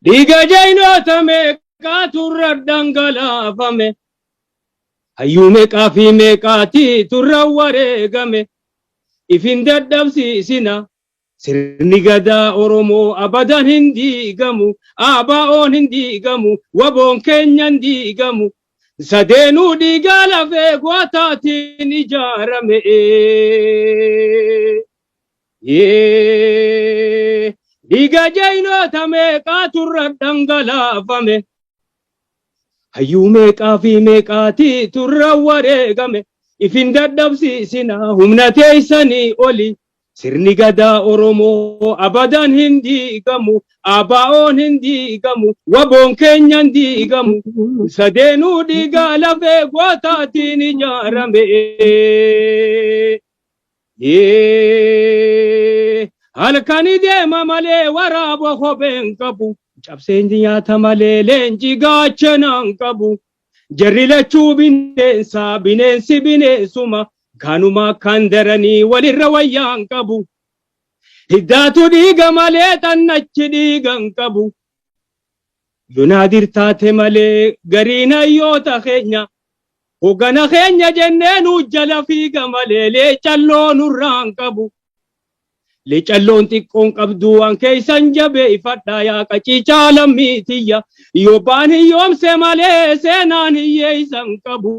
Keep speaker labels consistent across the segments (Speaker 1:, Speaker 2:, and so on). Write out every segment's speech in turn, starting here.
Speaker 1: dhiiga jaynoota meeqaa turra dhangalaafame hayyuu meeqaa fi meeqaati turra wareegame ifin dadhabsiisina sirni gadaa Oromoo abadan hin diigamu ABO'n hin diigamu waboon keenya hin diigamu sadeenuu dhiiga lafee gootaatiin ijaarame dhiiga jaynoota meeqaa turra dhangalaafame hayyuu meeqaa fi meeqaati turra wareegame ifin dadhabsiisina humna teessanii oli sirni gadaa Oromoo abadan hin diigamu ABO'n hin diigamu waboon keenya hin diigamu sadeenuu dhiiga lafee gootaatiin ijaarame halkani deema malee waraaba kopheen qabu cabseen nyaata malee leenci gaachanaan qabu jarri lachuu bineensi bineensuma kanuma kan daranii walirra wayyaan qabu hiddaatu dhiiga malee xannachi dhiigan qabu yonaadir taate malee gariin hayyoota keenya hoggana keenya jenneenu jala fiiga malee leecalloo nurraan qabu leecalloon xiqqoon qabdu waan keeysan jabee ifadhaa yaa qaciicaa lammiitiyya yoo baan hiyyoomse malee seenaan hiyyeeysan qabu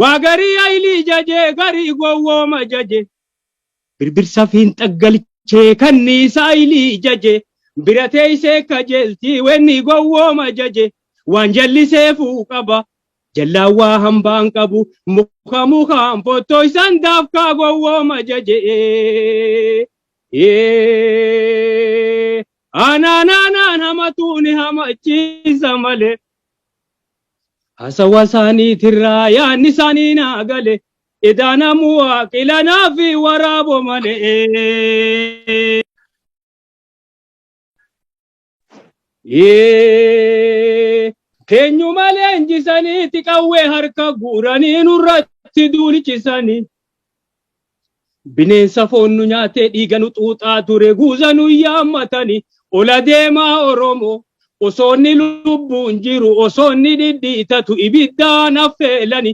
Speaker 1: wagari ayli jaje gari gowwoma jaje birbirsa fiin xaggalchee kanniisa ayli jaje birateeysee kajeelti wenni gowwoma jaje waan jalliseefuu qaba jallawaa hambaan qabu mukaan fottoo isan daafkaa gowwoma jaje anaanaan hamatuuni hamachiisa malee hasawa isaaniitirraa yaanni isaanii naa gale idaanamu waaqilanaa fi waraabo malee keenyu malee injisaniiti qawwee harka guuranii nurratti duulichisanii bineensa foonnu nyaatee dhiiga nu xuuxaa ture guuzanu yaammatanii ola deemaa Oromoo osoonni lubbuun jiru osoonni dhidhiitatu ibiddaan affeelani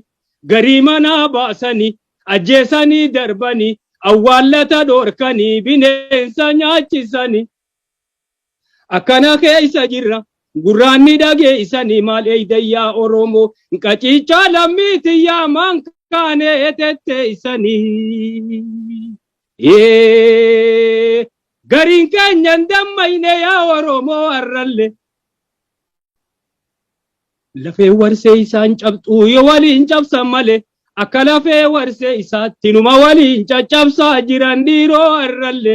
Speaker 1: garii manaa baasanii ajjeesanii darbanii awwaallata dhorkanii bineensa nyaachisanii akkana keessa jirra gurraanni dhageessanii maal eeydayyaa Oromoo qaciichaa lammiitiyyaa maan kaanee tetteessanii gariin keenyan dammayne yaa Oromoo arralle lafee warsee isaan cabxuu yoo waliin cabsan malee akka lafee warsee isaatti numa waliin caccabsaa jiran dhiiroo arralle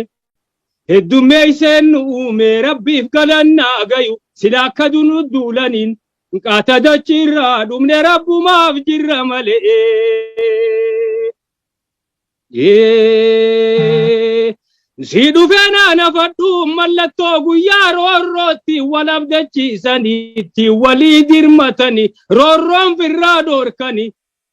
Speaker 1: heddummeeyseen nu uume rabbiif galannaa gayu sila akka dunu duulaniin qaata dachiirraa dhumne rabbumaaf jirra malee si dhufeenaa nafadhu mallattoo guyyaa roorrootti walabdachiisanii itti walii dirmatanii roorroon firraa dhoorkanii